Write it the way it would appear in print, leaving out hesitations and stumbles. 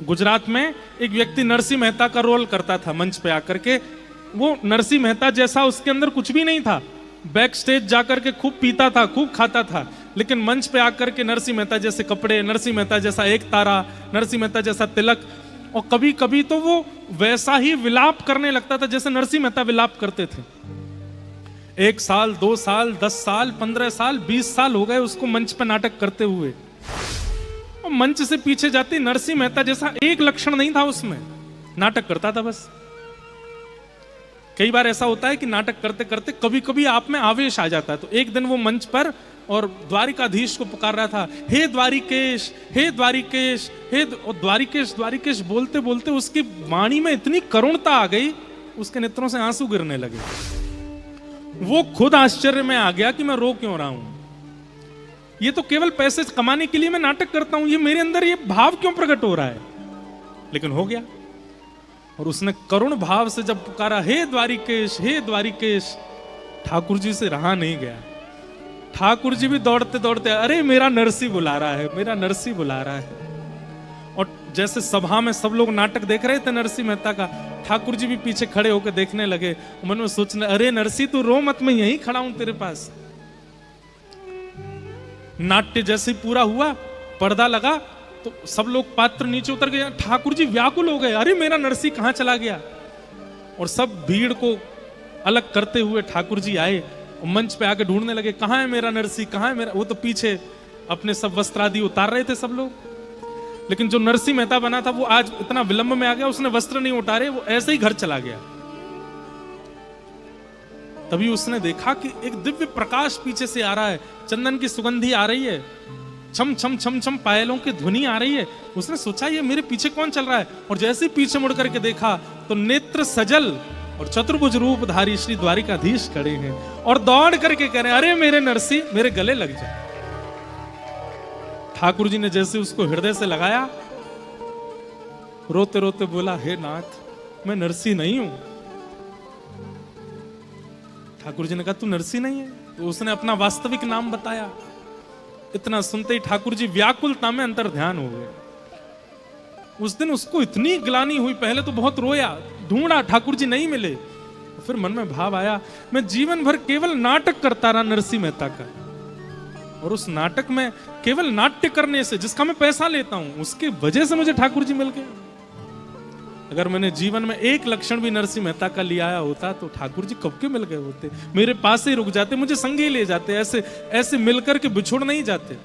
गुजरात में एक व्यक्ति नरसिंह मेहता का रोल करता था मंच पे आकर के। वो नरसिंह मेहता जैसा उसके अंदर कुछ भी नहीं था, बैक स्टेज जाकर के खूब पीता था, खूब खाता था, लेकिन मंच पे आकर के नरसिंह मेहता जैसे कपड़े, नरसिंह मेहता जैसा एक तारा, नरसिंह मेहता जैसा तिलक, और कभी कभी तो वो वैसा ही विलाप करने लगता था जैसे नरसिंह मेहता विलाप करते थे। 1 साल, 2 साल, 10 साल, 15 साल, 20 साल हो गए उसको मंच पे नाटक करते हुए। और मंच से पीछे जाते नरसिंह मेहता जैसा एक लक्षण नहीं था उसमें, नाटक करता था बस। कई बार ऐसा होता है कि नाटक करते करते कभी कभी आप में आवेश आ जाता है। तो एक दिन वो मंच पर और द्वारिकाधीश को पुकार रहा था, हे द्वारिकेश, हे द्वारिकेश, और द्वारिकेश द्वारिकेश बोलते बोलते उसकी वाणी में इतनी करुणता आ गई, उसके नेत्रों से आंसू गिरने लगे। वो खुद आश्चर्य में आ गया कि मैं रो क्यों रहा हूं, ये तो केवल पैसे कमाने के लिए मैं नाटक करता हूं, ये मेरे अंदर ये भाव क्यों प्रकट हो रहा है। लेकिन हो गया, और उसने करुण भाव से जब पुकारा, हे द्वारिकेश, हे द्वारिकेश, ठाकुर जी से रहा नहीं गया। ठाकुर जी भी दौड़ते दौड़ते, अरे मेरा नरसी बुला रहा है, मेरा नरसी बुला रहा है। और जैसे सभा में सब लोग नाटक देख रहे थे नरसिंह मेहता का, ठाकुर जी भी पीछे खड़े होकर देखने लगे। मन में सोचने, अरे नरसी तू रो मत, मैं यहीं खड़ा हूं तेरे पास। नाट्य जैसे पूरा हुआ, पर्दा लगा, तो सब लोग पात्र नीचे उतर गए। ठाकुर जी व्याकुल हो गए, अरे मेरा नरसी कहां चला गया। और सब भीड़ को अलग करते हुए ठाकुर जी आए, मंच पे आके ढूंढने लगे, कहां है मेरा नरसी, कहां है मेरा। वो तो पीछे अपने सब वस्त्र आदि उतार रहे थे सब लोग। लेकिन जो नरसिंह मेहता बना था वो आज इतना विलंब में आ गया, उसने वस्त्र नहीं उतारे, वो ऐसे ही घर चला गया। तभी उसने देखा कि एक दिव्य प्रकाश पीछे से आ रहा है, चंदन की सुगंधी आ रही है, छम छम छम छम पायलों की ध्वनि आ रही है। उसने सोचा ये मेरे पीछे कौन चल रहा है, और जैसे ही पीछे मुड़ करके देखा तो नेत्र सजल और चतुर्भुज रूपधारी श्री द्वारिकाधीश खड़े हैं, और दौड़ करके कह रहे हैं, अरे मेरे नरसी, मेरे गले लग जा। ठाकुर जी ने जैसे उसको हृदय से लगाया, रोते रोते बोला, हे नाथ, मैं नरसी नहीं हूं। ठाकुर जी ने कहा, तू नरसी नहीं है? तो उसने अपना वास्तविक नाम बताया। इतना सुनते ही ठाकुर जी व्याकुलता में अंतर ध्यान हो गए। उस दिन उसको इतनी ग्लानि हुई, पहले तो बहुत रोया, ढूंढा, ठाकुर जी नहीं मिले। फिर मन में भाव आया, मैं जीवन भर केवल नाटक करता रहा नरसिंह मेहता का, और उस नाटक में केवल नाट्य करने से, जिसका मैं पैसा लेता हूं, उसकी वजह से मुझे ठाकुर जी मिल गए। अगर मैंने जीवन में एक लक्षण भी नरसिंह मेहता का लिया आया होता तो ठाकुर जी कब के मिल गए होते, मेरे पास ही रुक जाते, मुझे संग ही ले जाते, ऐसे ऐसे मिलकर के बिछुड़ नहीं जाते।